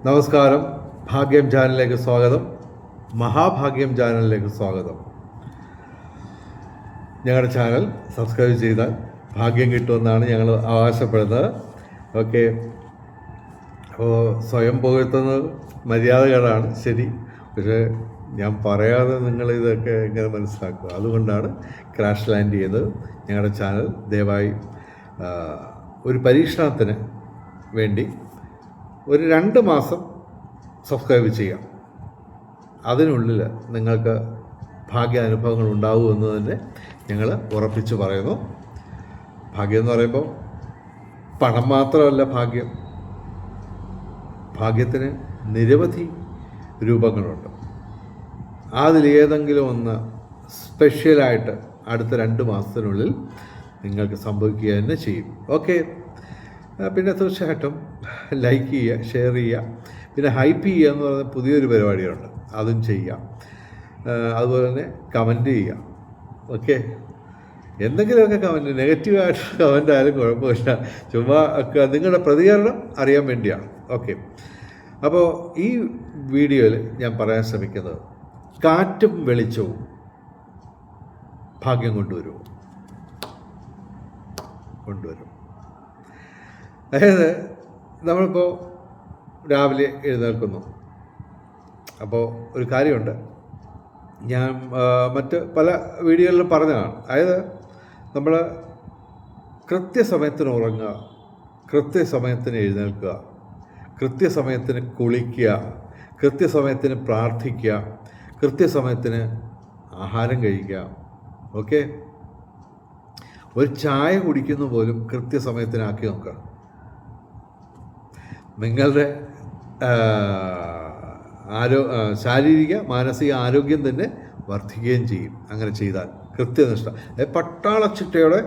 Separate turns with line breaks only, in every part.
നമസ്കാരം. ഭാഗ്യം ചാനലിലേക്ക് സ്വാഗതം. മഹാഭാഗ്യം ചാനലിലേക്ക് സ്വാഗതം. ഞങ്ങളുടെ ചാനൽ സബ്സ്ക്രൈബ് ചെയ്താൽ ഭാഗ്യം കിട്ടുമെന്നാണ് ഞങ്ങൾ അവകാശപ്പെടുന്നത്. ഓക്കെ, അപ്പോൾ സ്വയം പുകഴ്ത്തുന്നത് മര്യാദകളാണ്, ശരി. പക്ഷേ ഞാൻ പറയാതെ നിങ്ങളിതൊക്കെ എങ്ങനെ മനസ്സിലാക്കുക? അതുകൊണ്ടാണ് ക്രാഷ് ലാൻഡ് ചെയ്തത്. ഞങ്ങളുടെ ചാനൽ ദയവായി ഒരു പരീക്ഷണത്തിന് വേണ്ടി ഒരു 2 മാസം സബ്സ്ക്രൈബ് ചെയ്യാം. അതിനുള്ളിൽ നിങ്ങൾക്ക് ഭാഗ്യാനുഭവങ്ങൾ ഉണ്ടാവുമെന്ന് തന്നെ ഞങ്ങൾ ഉറപ്പിച്ച് പറയുന്നു. ഭാഗ്യം എന്ന് പറയുമ്പോൾ പണം മാത്രമല്ല ഭാഗ്യം. ഭാഗ്യത്തിന് നിരവധി രൂപങ്ങളുണ്ട്. അതിലേതെങ്കിലും ഒന്ന് സ്പെഷ്യലായിട്ട് അടുത്ത 2 മാസത്തിനുള്ളിൽ നിങ്ങൾക്ക് സംഭവിക്കുക തന്നെ ചെയ്യും. ഓക്കെ, പിന്നെ തീർച്ചയായിട്ടും ലൈക്ക് ചെയ്യുക, ഷെയർ ചെയ്യുക, പിന്നെ ഹൈപ്പ് ചെയ്യുക എന്ന് പറയുന്ന പുതിയൊരു പരിപാടിയുണ്ട്, അതും ചെയ്യാം. അതുപോലെ തന്നെ കമൻറ്റ് ചെയ്യുക. ഓക്കെ, എന്തെങ്കിലുമൊക്കെ കമൻറ്റ്, നെഗറ്റീവായിട്ട് കമൻ്റ് ആയാലും കുഴപ്പമില്ല, ചുമ്മാ നിങ്ങളുടെ പ്രതികരണം അറിയാൻ വേണ്ടിയാണ്. ഓക്കെ, അപ്പോൾ ഈ വീഡിയോയിൽ ഞാൻ പറയാൻ ശ്രമിക്കുന്നത് കാറ്റും വെളിച്ചവും ഭാഗ്യം കൊണ്ടുവരും. അതായത് നമ്മളിപ്പോൾ രാവിലെ എഴുന്നേൽക്കുന്നു. അപ്പോൾ ഒരു കാര്യമുണ്ട്, ഞാൻ മറ്റ് പല വീഡിയോകളിലും പറഞ്ഞതാണ്. അതായത് നമ്മൾ കൃത്യസമയത്തിന് ഉറങ്ങുക, കൃത്യസമയത്തിന് എഴുന്നേൽക്കുക, കൃത്യസമയത്തിന് കുളിക്കുക, കൃത്യസമയത്തിന് പ്രാർത്ഥിക്കുക, കൃത്യസമയത്തിന് ആഹാരം കഴിക്കുക. ഓക്കെ, ഒരു ചായ കുടിക്കുന്ന പോലും കൃത്യസമയത്തിനാക്കി നോക്കുക. നിങ്ങളുടെ ശാരീരിക മാനസിക ആരോഗ്യം തന്നെ വർദ്ധിക്കുകയും ചെയ്യും അങ്ങനെ ചെയ്താൽ. കൃത്യനിഷ്ഠ, പട്ടാളച്ചിട്ടയോടെ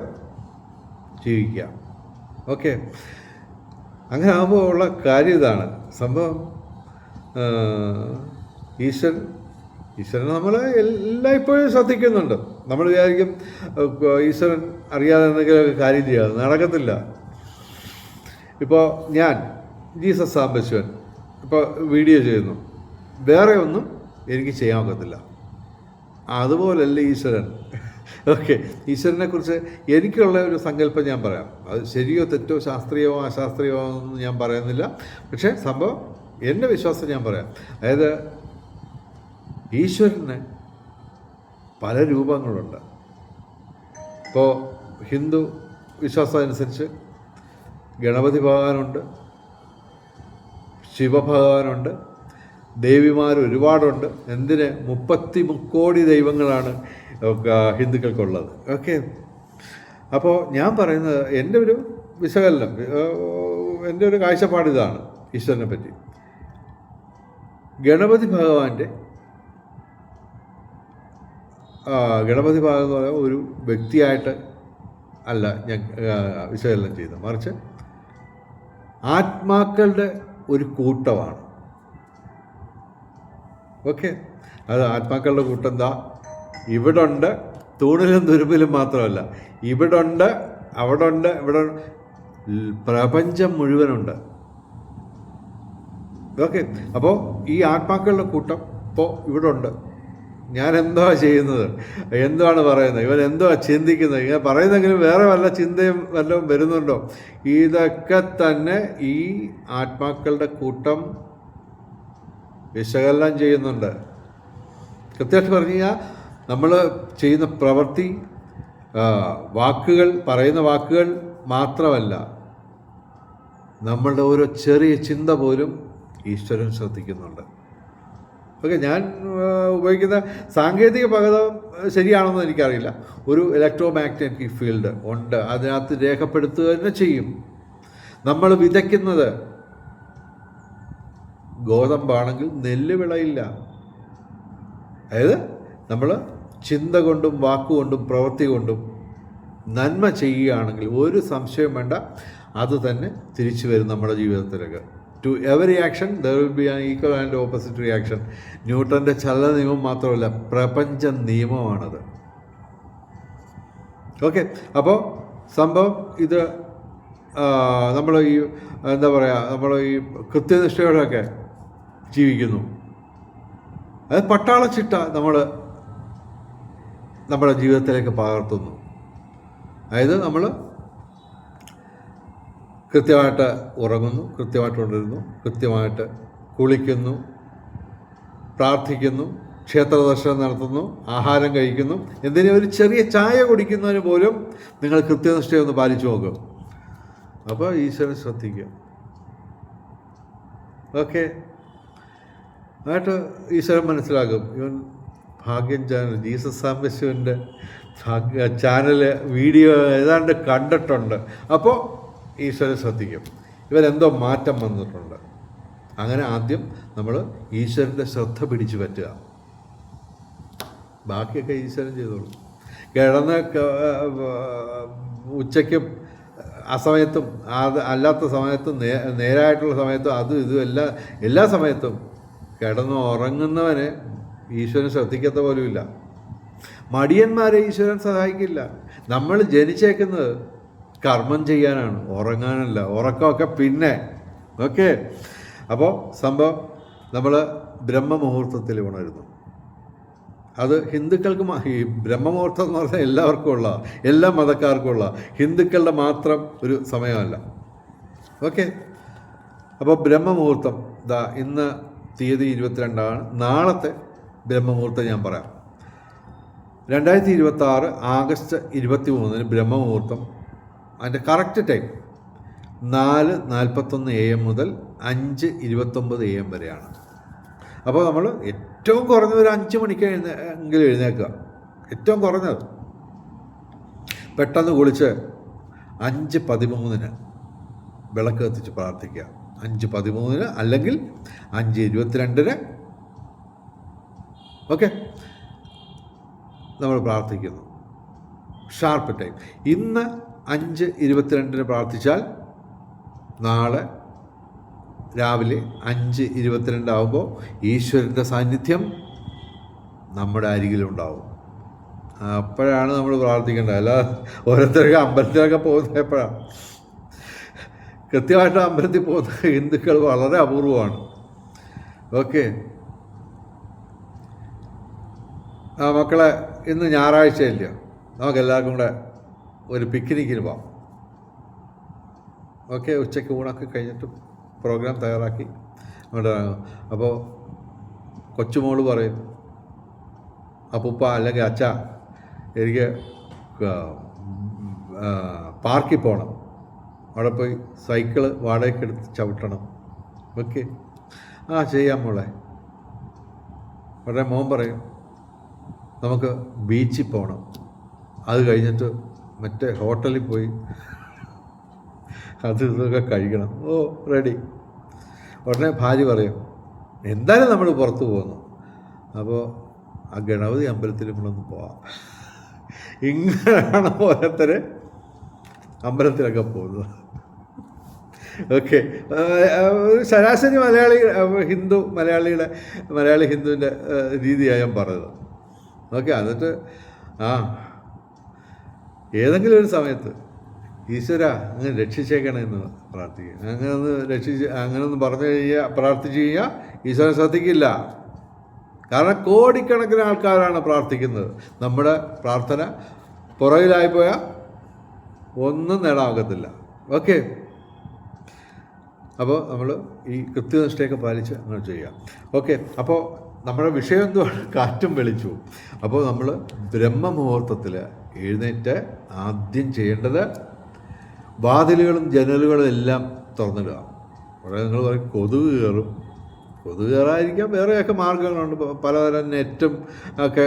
ജീവിക്കുക. ഓക്കെ, അങ്ങനെ ആകുമ്പോൾ ഉള്ള കാര്യം ഇതാണ് സംഭവം. ഈശ്വരൻ നമ്മളെ എല്ലായ്പ്പോഴും ശ്രദ്ധിക്കുന്നുണ്ട്. നമ്മൾ വിചാരിക്കും ഈശ്വരൻ അറിയാതെ എന്തെങ്കിലുമൊക്കെ കാര്യം ചെയ്യാതെ, നടക്കത്തില്ല. ഇപ്പോൾ ഞാൻ ജീസസ് സാംബശിവൻ ഇപ്പോൾ വീഡിയോ ചെയ്യുന്നു, വേറെ ഒന്നും എനിക്ക് ചെയ്യാൻ ഒക്കത്തില്ല. അതുപോലല്ല ഈശ്വരൻ. ഓക്കെ, ഈശ്വരനെക്കുറിച്ച് എനിക്കുള്ള ഒരു സങ്കല്പം ഞാൻ പറയാം. അത് ശരിയോ തെറ്റോ, ശാസ്ത്രീയമോ അശാസ്ത്രീയമോ ഒന്നും ഞാൻ പറയുന്നില്ല. പക്ഷേ സംഭവം എൻ്റെ വിശ്വാസം ഞാൻ പറയാം. അതായത് ഈശ്വരന് പല രൂപങ്ങളുണ്ട്. ഇപ്പോൾ ഹിന്ദു വിശ്വാസം അനുസരിച്ച് ഗണപതി ഭഗവാനുണ്ട്, ശിവഭഗവാനുണ്ട്, ദേവിമാർ ഒരുപാടുണ്ട്. എന്തിന് 33 കോടി ദൈവങ്ങളാണ് ഹിന്ദുക്കൾക്കുള്ളത്. ഓക്കെ, അപ്പോൾ ഞാൻ പറയുന്നത് എൻ്റെ ഒരു വിശകലനം, എൻ്റെ ഒരു കാഴ്ചപ്പാട് ഇതാണ് ഈശ്വരനെ പറ്റി. ഗണപതി ഭഗവാൻ എന്ന് പറയുന്ന ഒരു വ്യക്തിയായിട്ട് അല്ല ഞാൻ വിശകലനം ചെയ്തത്, മറിച്ച് ആത്മാക്കളുടെ ഒരു കൂട്ടമാണ്. ഓക്കെ, അത് ആത്മാക്കളുടെ കൂട്ടം എന്താ? ഇവിടെ ഉണ്ട്, തൂണിലും തുരുമ്പിലും മാത്രമല്ല, ഇവിടെ ഉണ്ട്, അവിടെ ഉണ്ട്, ഇവിടെ പ്രപഞ്ചം മുഴുവനുണ്ട്. ഓക്കെ, അപ്പോൾ ഈ ആത്മാക്കളുടെ കൂട്ടം ഇപ്പോൾ ഇവിടെ ഉണ്ട്. ഞാൻ എന്തുവാ ചെയ്യുന്നത്, എന്തുവാണ് പറയുന്നത്, ഇവൻ എന്തുവാ ചിന്തിക്കുന്നത്, ഇങ്ങനെ പറയുന്നെങ്കിലും വേറെ വല്ല ചിന്തയും വല്ലതും വരുന്നുണ്ടോ? ഇതൊക്കെ തന്നെ ഈ ആത്മാക്കളുടെ കൂട്ടം വിശകലനം ചെയ്യുന്നുണ്ട്. കൃത്യമായിട്ട് പറഞ്ഞു കഴിഞ്ഞാൽ നമ്മൾ ചെയ്യുന്ന പ്രവൃത്തി, വാക്കുകൾ, പറയുന്ന വാക്കുകൾ മാത്രമല്ല, നമ്മളുടെ ഓരോ ചെറിയ ചിന്ത പോലും ഈശ്വരൻ ശ്രദ്ധിക്കുന്നുണ്ട്. ഓക്കെ, ഞാൻ ഉപയോഗിക്കുന്ന സാങ്കേതിക പദം ശരിയാണെന്ന് എനിക്കറിയില്ല. ഒരു ഇലക്ട്രോ മാഗ്നറ്റിക് ഫീൽഡ് ഉണ്ട്, അതിനകത്ത് രേഖപ്പെടുത്തുക തന്നെ ചെയ്യും. നമ്മൾ വിതയ്ക്കുന്നത് ഗോതമ്പാണെങ്കിൽ നെല്ല് വിളയില്ല. അതായത് നമ്മൾ ചിന്ത കൊണ്ടും വാക്കുകൊണ്ടും പ്രവൃത്തി കൊണ്ടും നന്മ ചെയ്യുകയാണെങ്കിൽ ഒരു സംശയം വേണ്ട, അത് തന്നെ തിരിച്ചു വരും നമ്മുടെ ജീവിതത്തിലേക്ക്. To every action there will be an equal and opposite reaction. ന്യൂട്ടൻ്റെ ചലന നിയമം മാത്രമല്ല, പ്രപഞ്ച നിയമമാണത്. ഓക്കെ, അപ്പോൾ സംഭവം ഇത് നമ്മൾ ഈ എന്താ പറയുക, നമ്മൾ ഈ കൃത്യനിഷ്ഠയോടെയൊക്കെ ജീവിക്കുന്നു. അത് പട്ടാളച്ചിട്ട നമ്മുടെ ജീവിതത്തിലേക്ക് പകർത്തുന്നു. അതായത് നമ്മൾ കൃത്യമായിട്ട് ഉറങ്ങുന്നു, കൃത്യമായിട്ട് ഉണരുന്നു, കൃത്യമായിട്ട് കുളിക്കുന്നു, പ്രാർത്ഥിക്കുന്നു, ക്ഷേത്ര ദർശനം നടത്തുന്നു, ആഹാരം കഴിക്കുന്നു. എന്തിനും ഒരു ചെറിയ ചായ കുടിക്കുന്നതിന് പോലും നിങ്ങൾ കൃത്യനിഷ്ഠയൊന്ന് പാലിച്ചു നോക്കും. അപ്പോൾ ഈശ്വരൻ ശ്രദ്ധിക്കുക. ഓക്കെ, ആയിട്ട് ഈശ്വരൻ മനസ്സിലാക്കും ഇവൻ ഭാഗ്യം ചാനൽ, ജീസസ് സാംബശിവൻ്റെ ചാനൽ വീഡിയോ ഏതാണ്ട് കണ്ടിട്ടുണ്ട്. അപ്പോൾ ഈശ്വരൻ ശ്രദ്ധിക്കും ഇവരെന്തോ മാറ്റം വന്നിട്ടുണ്ട്. അങ്ങനെ ആദ്യം നമ്മൾ ഈശ്വരൻ്റെ ശ്രദ്ധ പിടിച്ചു പറ്റുക, ബാക്കിയൊക്കെ ഈശ്വരൻ ചെയ്തോളൂ. കിടന്ന് ഉച്ചയ്ക്കും അസമയത്തും അല്ലാത്ത സമയത്തും നേരായിട്ടുള്ള സമയത്തും അതും ഇതും എല്ലാ സമയത്തും കിടന്ന് ഉറങ്ങുന്നവനെ ഈശ്വരൻ ശ്രദ്ധിക്കത്ത പോലുമില്ല. മടിയന്മാരെ ഈശ്വരൻ സഹായിക്കില്ല. നമ്മൾ ജനിച്ചേക്കുന്നത് കർമ്മം ചെയ്യാനാണ്, ഉറങ്ങാനല്ല. ഉറക്കമൊക്കെ പിന്നെ. ഓക്കെ, അപ്പോൾ സംഭവം നമ്മൾ ബ്രഹ്മമുഹൂർത്തത്തിൽ ഉണരുന്നു. അത് ഹിന്ദുക്കൾക്ക് ഈ ബ്രഹ്മമുഹൂർത്തം എന്ന് പറഞ്ഞാൽ എല്ലാവർക്കും ഉള്ള, എല്ലാ മതക്കാർക്കും ഉള്ള, ഹിന്ദുക്കളുടെ മാത്രം ഒരു സമയമല്ല. ഓക്കെ, അപ്പോൾ ബ്രഹ്മമുഹൂർത്തം ഇന്ന് തീയതി 22 നാളത്തെ ബ്രഹ്മമുഹൂർത്തം ഞാൻ പറയാം. 2026 ആഗസ്റ്റ് 23 ബ്രഹ്മമുഹൂർത്തം. അതിൻ്റെ കറക്റ്റ് ടൈം 4:41 AM മുതൽ 5:29 AM വരെയാണ്. അപ്പോൾ നമ്മൾ ഏറ്റവും കുറഞ്ഞത് ഒരു 5 മണിക്ക് എങ്കിലും എഴുന്നേൽക്കുക, ഏറ്റവും കുറഞ്ഞത്. പെട്ടെന്ന് കുളിച്ച് 5:13 വിളക്ക് കത്തിച്ച് പ്രാർത്ഥിക്കുക. 5:13 അല്ലെങ്കിൽ 5:22 ഓക്കെ നമ്മൾ പ്രാർത്ഥിക്കുന്നു. Sharp time. ഇന്ന് 5:22 പ്രാർത്ഥിച്ചാൽ നാളെ രാവിലെ 5:22 ആകുമ്പോൾ ഈശ്വരൻ്റെ സാന്നിധ്യം നമ്മുടെ അരികിലുണ്ടാവും. അപ്പോഴാണ് നമ്മൾ പ്രാർത്ഥിക്കേണ്ടത്. അല്ല ഓരോരുത്തർക്ക് അമ്പലത്തിലൊക്കെ പോകുന്നത് എപ്പോഴാണ്? കൃത്യമായിട്ട് അമ്പലത്തിൽ പോകുന്ന ഹിന്ദുക്കൾ വളരെ അപൂർവമാണ്. ഓക്കെ, മക്കളെ, ഇന്ന് ഞായറാഴ്ചയില്ല, നമുക്കെല്ലാവർക്കും കൂടെ ഒരു പിക്നിക്കിന് പോകാം. ഓക്കെ, ഉച്ചയ്ക്ക് ഊണൊക്കെ കഴിഞ്ഞിട്ട് പ്രോഗ്രാം തയ്യാറാക്കി അങ്ങോട്ട്. അപ്പോൾ കൊച്ചുമോള് പറയും, അപ്പൂപ്പ അല്ലെങ്കിൽ അച്ഛ എനിക്ക് പാർക്കിൽ പോകണം, അവിടെ പോയി സൈക്കിള് വാടകയ്ക്ക് എടുത്ത് ചവിട്ടണം. ഓക്കെ, ചെയ്യാം മോളെ. ഉടനെ മോൻ പറയും നമുക്ക് ബീച്ചിൽ പോകണം, അത് കഴിഞ്ഞിട്ട് മറ്റേ ഹോട്ടലിൽ പോയി അത് ഇതൊക്കെ കഴിക്കണം. റെഡി. ഉടനെ ഭാര്യ പറയും എന്തായാലും നമ്മൾ പുറത്ത് പോകുന്നു, അപ്പോൾ ആ ഗണപതി അമ്പലത്തിൽ നമ്മളൊന്ന് പോവാം. ഇങ്ങനെയാണ് ഓരോരുത്തർ അമ്പലത്തിലൊക്കെ പോകുന്നത്. ഓക്കെ, ശരാശരി മലയാളി ഹിന്ദുവിൻ്റെ രീതിയാണ് ഞാൻ പറഞ്ഞത്. ഓക്കെ, എന്നിട്ട് ഏതെങ്കിലും ഒരു സമയത്ത് ഈശ്വര അങ്ങനെ രക്ഷിച്ചേക്കണമെന്ന് പ്രാർത്ഥിക്കുക. അങ്ങനെയൊന്ന് പറഞ്ഞു പ്രാർത്ഥിച്ചു കഴിഞ്ഞാൽ ഈശ്വരൻ ശ്രദ്ധിക്കില്ല. കാരണം കോടിക്കണക്കിന് ആൾക്കാരാണ് പ്രാർത്ഥിക്കുന്നത്. നമ്മുടെ പ്രാർത്ഥന പുറകിലായിപ്പോയാൽ ഒന്നും നേടാകത്തില്ല. ഓക്കെ, അപ്പോൾ നമ്മൾ ഈ കൃത്യനിഷ്ഠയൊക്കെ പാലിച്ച് അങ്ങനെ ചെയ്യാം. ഓക്കെ, അപ്പോൾ നമ്മുടെ വിഷയം എന്തുവാണ്? കാറ്റും വെളിച്ചവും. അപ്പോൾ നമ്മൾ ബ്രഹ്മമുഹൂർത്തത്തിൽ എഴുന്നേറ്റ് ആദ്യം ചെയ്യേണ്ടത് വാതിലുകളും ജനലുകളും എല്ലാം തുറന്നിടുക. അവിടെ നിങ്ങൾ പറയും കൊതുക് കയറും. കൊതുക് കയറാതിരിക്കാൻ വേറെയൊക്കെ മാർഗ്ഗങ്ങളുണ്ട്, പലതരം നെറ്റും ഒക്കെ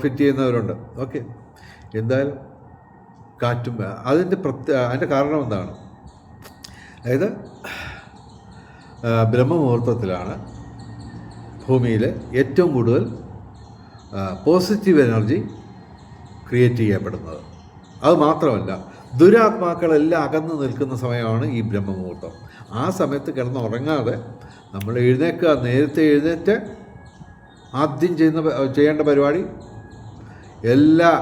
ഫിറ്റ് ചെയ്യുന്നവരുണ്ട്. ഓക്കെ, എന്തായാലും കാറ്റും അതിൻ്റെ കാരണം എന്താണ്? അതായത് ബ്രഹ്മമുഹൂർത്തത്തിലാണ് ഭൂമിയിൽ ഏറ്റവും കൂടുതൽ പോസിറ്റീവ് എനർജി ക്രിയേറ്റ് ചെയ്യപ്പെടുന്നത്. അത് മാത്രമല്ല, ദുരാത്മാക്കളെല്ലാം അകന്നു നിൽക്കുന്ന സമയമാണ് ഈ ബ്രഹ്മമുഹൂർത്തം. ആ സമയത്ത് കിടന്നുറങ്ങാതെ നമ്മൾ എഴുന്നേൽക്കുക. നേരത്തെ എഴുന്നേറ്റ് ആദ്യം ചെയ്യേണ്ട പരിപാടി എല്ലാ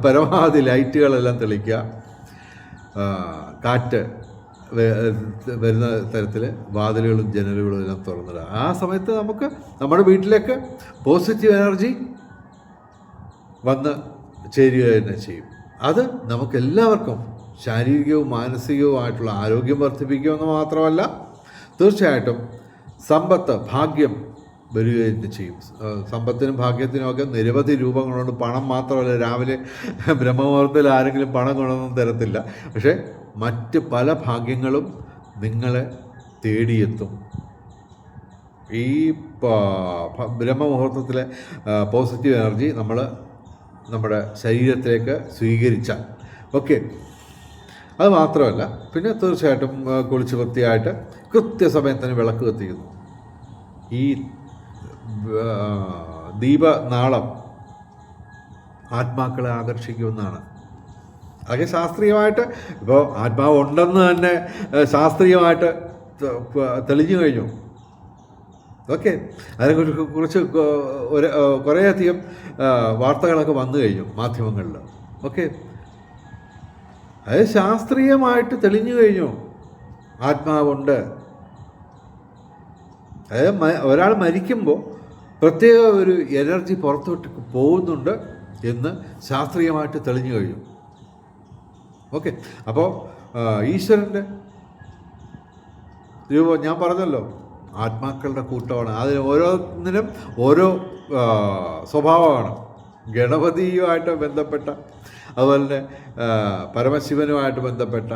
പരമാവധി ലൈറ്റുകളെല്ലാം തെളിക്കുക, കാറ്റ് വരുന്ന തരത്തിൽ വാതിലുകളും ജനലുകളും എല്ലാം തുറന്നിടുക. ആ സമയത്ത് നമുക്ക് നമ്മുടെ വീട്ടിലേക്ക് പോസിറ്റീവ് എനർജി വന്ന് ചേരുക തന്നെ ചെയ്യും. അത് നമുക്കെല്ലാവർക്കും ശാരീരികവും മാനസികവുമായിട്ടുള്ള ആരോഗ്യം വർദ്ധിപ്പിക്കുമെന്ന് മാത്രമല്ല, തീർച്ചയായിട്ടും സമ്പത്ത്, ഭാഗ്യം വരികയും ചെയ്യും. സമ്പത്തിനും ഭാഗ്യത്തിനുമൊക്കെ നിരവധി രൂപങ്ങളുണ്ട്. പണം മാത്രമല്ല, രാവിലെ ബ്രഹ്മമുഹൂർത്തത്തിൽ ആരെങ്കിലും പണം കൊണ്ടൊന്നും തരത്തില്ല. പക്ഷേ മറ്റ് പല ഭാഗ്യങ്ങളും നിങ്ങളെ തേടിയെത്തും. ഈ ബ്രഹ്മമുഹൂർത്തത്തിലെ പോസിറ്റീവ് എനർജി നമ്മൾ നമ്മുടെ ശരീരത്തിലേക്ക് സ്വീകരിച്ചാൽ ഓക്കെ. അത് മാത്രമല്ല, പിന്നെ തീർച്ചയായിട്ടും കുളിച്ച് വൃത്തിയായിട്ട് കൃത്യസമയത്തിന് വിളക്ക് കത്തിക്കുന്നു. ഈ ദീപനാളം ആത്മാക്കളെ ആകർഷിക്കുമെന്നാണ്. അതൊക്കെ ശാസ്ത്രീയമായിട്ട് ഇപ്പോൾ ആത്മാവ് ഉണ്ടെന്ന് തന്നെ ശാസ്ത്രീയമായിട്ട് തെളിഞ്ഞു കഴിഞ്ഞു. ഓക്കെ, അതിനെക്കുറിച്ച് കുറേയധികം വാർത്തകളൊക്കെ വന്നു കഴിഞ്ഞു മാധ്യമങ്ങളിൽ. ഓക്കെ, അത് ശാസ്ത്രീയമായിട്ട് തെളിഞ്ഞു കഴിഞ്ഞു, ആത്മാവുണ്ട്. അതായത് ഒരാൾ മരിക്കുമ്പോൾ പ്രത്യേക ഒരു എനർജി പുറത്തോട്ട് പോകുന്നുണ്ട് എന്ന് ശാസ്ത്രീയമായിട്ട് തെളിഞ്ഞു കഴിഞ്ഞു. ഓക്കെ, അപ്പോൾ ഈശ്വരൻ്റെ രൂപം ഞാൻ പറഞ്ഞല്ലോ, ആത്മാക്കളുടെ കൂട്ടമാണ്. അതിന് ഓരോന്നിനും ഓരോ സ്വഭാവമാണ്. ഗണപതിയുമായിട്ട് ബന്ധപ്പെട്ട, അതുപോലെ തന്നെ പരമശിവനുമായിട്ട് ബന്ധപ്പെട്ട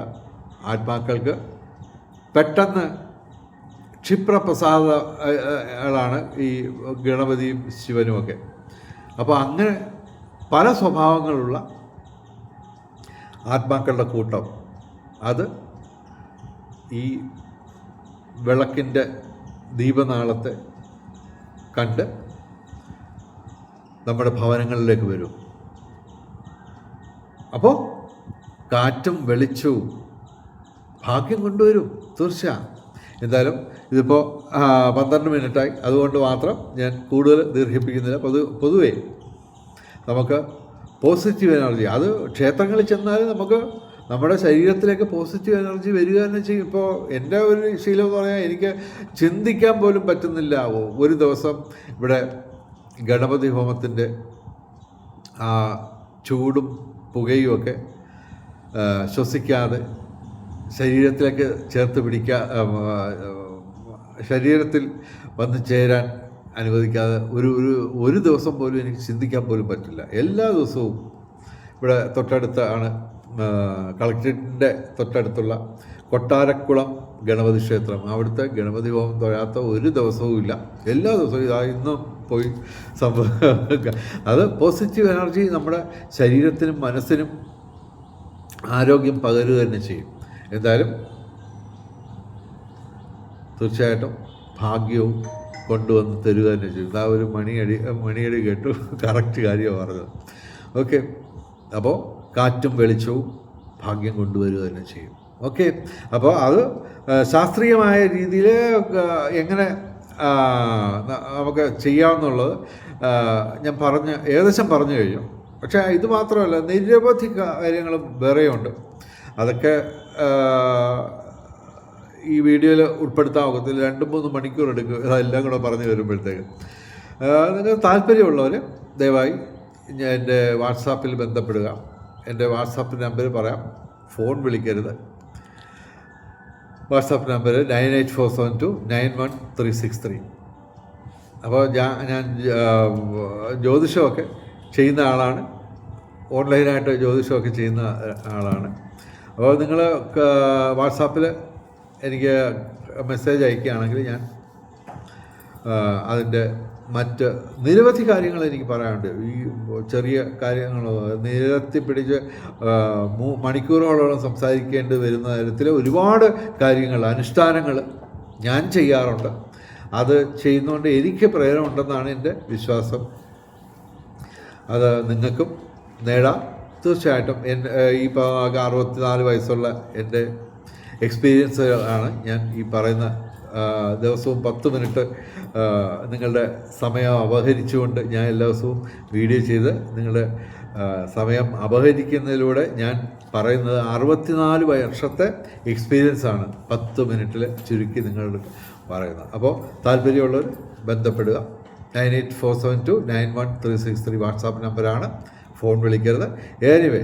ആത്മാക്കൾക്ക് പെട്ടെന്ന് ക്ഷിപ്രപ്രസാദങ്ങളാണ് ഈ ഗണപതിയും ശിവനുമൊക്കെ. അപ്പോൾ അങ്ങനെ പല സ്വഭാവങ്ങളുള്ള ആത്മാക്കളുടെ കൂട്ടം അത് ഈ വിളക്കിൻ്റെ ദീപനാളത്തെ കണ്ട് നമ്മുടെ ഭവനങ്ങളിലേക്ക് വരും. അപ്പോൾ കാറ്റും വെളിച്ചവും ഭാഗ്യം കൊണ്ടുവരും തീർച്ചയായും. എന്തായാലും ഇതിപ്പോൾ 12 മിനിറ്റായി, അതുകൊണ്ട് മാത്രം ഞാൻ കൂടുതൽ ദീർഘിപ്പിക്കുന്നില്ല. പൊതുവേ നമുക്ക് പോസിറ്റീവ് എനർജി, അത് ക്ഷേത്രങ്ങളിൽ ചെന്നാൽ നമുക്ക് നമ്മുടെ ശരീരത്തിലേക്ക് പോസിറ്റീവ് എനർജി വരിക തന്നെ ചെയ്യും. ഇപ്പോൾ എൻ്റെ ഒരു ശീലം എന്ന് പറഞ്ഞാൽ, എനിക്ക് ചിന്തിക്കാൻ പോലും പറ്റുന്നില്ല. ഒരു ദിവസം ഇവിടെ ഗണപതി ഹോമത്തിൻ്റെ ആ ചൂടും പുകയുമൊക്കെ ശ്വസിക്കാതെ ശരീരത്തിലേക്ക് ചേർത്ത് ശരീരത്തിൽ വന്ന് ചേരാൻ അനുവദിക്കാതെ ഒരു ദിവസം പോലും എനിക്ക് ചിന്തിക്കാൻ പോലും പറ്റില്ല. എല്ലാ ദിവസവും ഇവിടെ തൊട്ടടുത്താണ്, കളക്ട്രേറ്റിൻ്റെ തൊട്ടടുത്തുള്ള കൊട്ടാരക്കുളം ഗണപതി ക്ഷേത്രം. അവിടുത്തെ ഗണപതി ഹോമം തൊഴാത്ത ഒരു ദിവസവും ഇല്ല. എല്ലാ ദിവസവും ഇന്നും പോയി അത് പോസിറ്റീവ് എനർജി നമ്മുടെ ശരീരത്തിനും മനസ്സിനും ആരോഗ്യം പകരുക തന്നെ ചെയ്യും. എന്തായാലും തീർച്ചയായിട്ടും ഭാഗ്യവും കൊണ്ടുവന്ന് തരിക തന്നെ ചെയ്യും. ആ ഒരു മണിയടി കേട്ടു, കറക്റ്റ് കാര്യമാണ് പറഞ്ഞത്. ഓക്കെ, അപ്പോൾ കാറ്റും വെളിച്ചവും ഭാഗ്യം കൊണ്ടുവരിക തന്നെ ചെയ്യും. ഓക്കെ, അപ്പോൾ അത് ശാസ്ത്രീയമായ രീതിയിൽ എങ്ങനെ നമുക്ക് ചെയ്യാമെന്നുള്ളത് ഞാൻ ഏകദേശം പറഞ്ഞു കഴിഞ്ഞു. പക്ഷേ ഇത് മാത്രമല്ല, നിരവധി കാര്യങ്ങളും വേറെയുണ്ട്. അതൊക്കെ ഈ വീഡിയോയിൽ ഉൾപ്പെടുത്താൻ ഒക്കത്തില്ല. 2-3 മണിക്കൂർ എടുക്കും അതെല്ലാം കൂടെ പറഞ്ഞു വരുമ്പോഴത്തേക്ക്. നിങ്ങൾക്ക് താല്പര്യമുള്ളവർ ദയവായി എൻ്റെ വാട്സാപ്പിൽ ബന്ധപ്പെടുക. എൻ്റെ വാട്സാപ്പ് നമ്പർ പറയാം, ഫോൺ വിളിക്കരുത്. WhatsApp number 9847291363. അപ്പോൾ ഞാൻ ജ്യോതിഷമൊക്കെ ചെയ്യുന്ന ആളാണ്, ഓൺലൈനായിട്ട് ജ്യോതിഷമൊക്കെ ചെയ്യുന്ന ആളാണ്. അപ്പോൾ നിങ്ങൾ വാട്സാപ്പിൽ എനിക്ക് മെസ്സേജ് അയക്കുകയാണെങ്കിൽ ഞാൻ അതിൻ്റെ മറ്റ് നിരവധി കാര്യങ്ങൾ എനിക്ക് പറയാനുണ്ട്. ഈ ചെറിയ കാര്യങ്ങൾ നിരത്തി പിടിച്ച് മണിക്കൂറുകളോളം സംസാരിക്കേണ്ടി വരുന്ന തരത്തിൽ ഒരുപാട് കാര്യങ്ങൾ, അനുഷ്ഠാനങ്ങൾ ഞാൻ ചെയ്യാറുണ്ട്. അത് ചെയ്യുന്നതുകൊണ്ട് എനിക്ക് പ്രയോജനമുണ്ടെന്നാണ് എൻ്റെ വിശ്വാസം. അത് നിങ്ങൾക്കും നേടാം തീർച്ചയായിട്ടും. ഈ 64 വയസ്സുള്ള എൻ്റെ എക്സ്പീരിയൻസുകളാണ് ഞാൻ ഈ പറയുന്ന. ദിവസവും 10 മിനിറ്റ് നിങ്ങളുടെ സമയം അപഹരിച്ചുകൊണ്ട് ഞാൻ എല്ലാ ദിവസവും വീഡിയോ ചെയ്ത് നിങ്ങളുടെ സമയം അപഹരിക്കുന്നതിലൂടെ ഞാൻ പറയുന്നത് 64 വർഷത്തെ എക്സ്പീരിയൻസാണ് 10 മിനിറ്റിൽ ചുരുക്കി നിങ്ങളുടെ പറയുന്നത്. അപ്പോൾ താല്പര്യമുള്ളവർ ബന്ധപ്പെടുക. 9847291363 വാട്സാപ്പ് നമ്പറാണ്. ഫോൺ വിളിക്കരുത്. എനിവേ,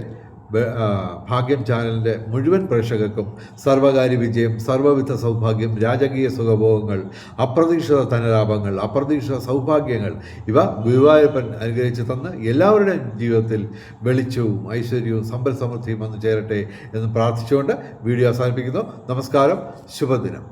ഭാഗ്യം ചാനലിൻ്റെ മുഴുവൻ പ്രേക്ഷകർക്കും സർവകാര്യ വിജയം, സർവ്വവിധ സൗഭാഗ്യം, രാജകീയ സുഖഭോഗങ്ങൾ, അപ്രതീക്ഷിത ധനലാഭങ്ങൾ, അപ്രതീക്ഷിത സൗഭാഗ്യങ്ങൾ ഇവ ഗുരുവായൂരപ്പൻ അനുഗ്രഹിച്ച് തന്ന് എല്ലാവരുടെയും ജീവിതത്തിൽ വെളിച്ചവും ഐശ്വര്യവും സമ്പൽ സമൃദ്ധിയും വന്നു ചേരട്ടെ എന്ന് പ്രാർത്ഥിച്ചുകൊണ്ട് വീഡിയോ അവസാനിപ്പിക്കുന്നു. നമസ്കാരം, ശുഭദിനം.